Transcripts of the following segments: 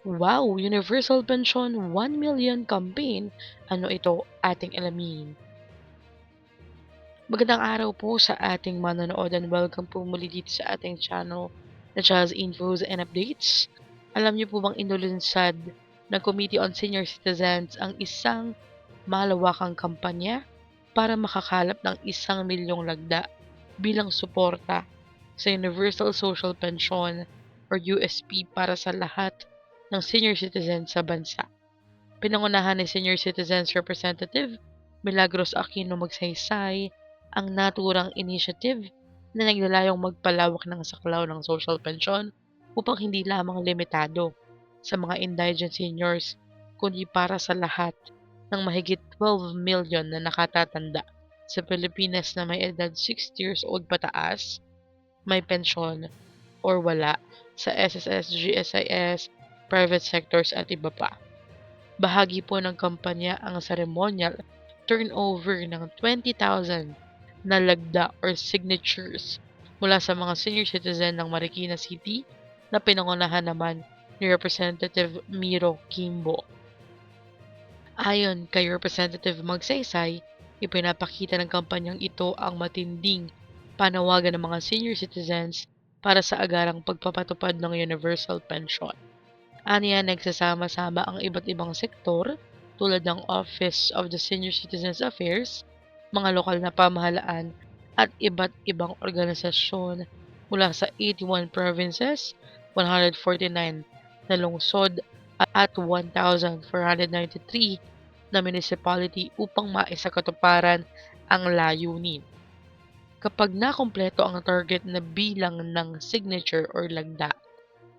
Wow! Universal Pension 1 million campaign. Ano ito? Ating alamin. Magandang araw po sa ating manonood and welcome po muli dito sa ating channel na Charles Infos and Updates. Alam niyo po bang inulunsad ng Committee on Senior Citizens ang isang malawakang kampanya para makakalap ng 1 milyong lagda bilang suporta sa Universal Social Pension or USP para sa lahat ng senior citizens sa bansa. Pinangunahan ni Senior Citizens Representative Milagros Aquino Magsaysay ang naturang initiative na naglalayong magpalawak ng saklaw ng social pension upang hindi lamang limitado sa mga indigent seniors kundi para sa lahat ng mahigit 12 million na nakatatanda sa Pilipinas na may edad 60 years old pataas, may pensyon or wala sa SSS, GSIS, private sectors at iba pa. Bahagi po ng kampanya ang ceremonial turnover ng 20,000 na lagda or signatures mula sa mga senior citizen ng Marikina City na pinangunahan naman ni Representative Miro Kimbo. Ayon kay Representative Magsaysay, ipinapakita ng kampanyang ito ang matinding panawagan ng mga senior citizens para sa agarang pagpapatupad ng universal pension. Aniya nagsasama-sama ang iba't ibang sektor tulad ng Office of the Senior Citizens Affairs, mga lokal na pamahalaan at iba't ibang organisasyon mula sa 81 provinces, 149 na lungsod at 1,493 na municipality upang maisakatuparan ang layunin. Kapag nakumpleto ang target na bilang ng signature or lagda,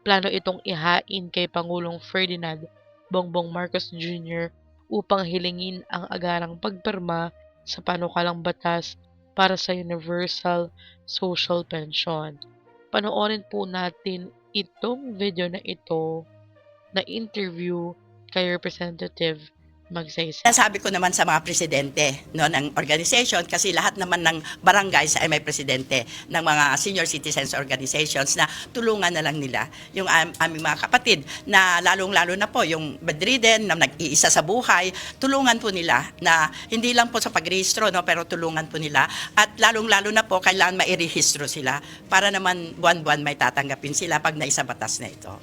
plano itong ihain kay Pangulong Ferdinand Bongbong Marcos Jr. upang hilingin ang agarang pagpirma sa panukalang batas para sa Universal Social Pension. Panoorin po natin itong video na ito na interview kay Representative Magsaysay. Sabi ko naman sa mga presidente no, ng organization, kasi lahat naman ng barangays ay may presidente ng mga senior citizens organizations, na tulungan na lang nila yung aming mga kapatid na lalong-lalo na po yung bedridden na nag-iisa sa buhay. Tulungan po nila na hindi lang po sa pagrehistro, no, pero tulungan po nila, at lalong-lalo na po kailangan mairehistro sila para naman buwan-buwan may tatanggapin sila pag naisabatas na ito.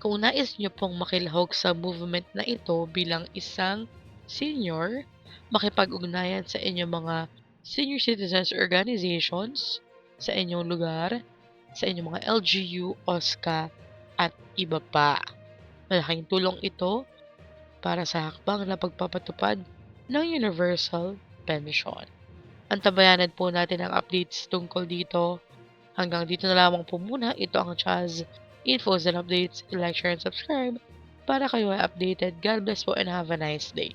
Kung nais niyo pong makilahok sa movement na ito bilang isang senior, makipag-ugnayan sa inyong mga senior citizens organizations sa inyong lugar, sa inyong mga LGU, OSCA, at iba pa. Malaking tulong ito para sa hakbang na pagpapatupad ng universal pension. Antabayanan po natin ang updates tungkol dito. Hanggang dito na lamang po muna. Ito ang Chaz Infos and Updates. Like, share, and subscribe para kayo ay updated. God bless po and have a nice day.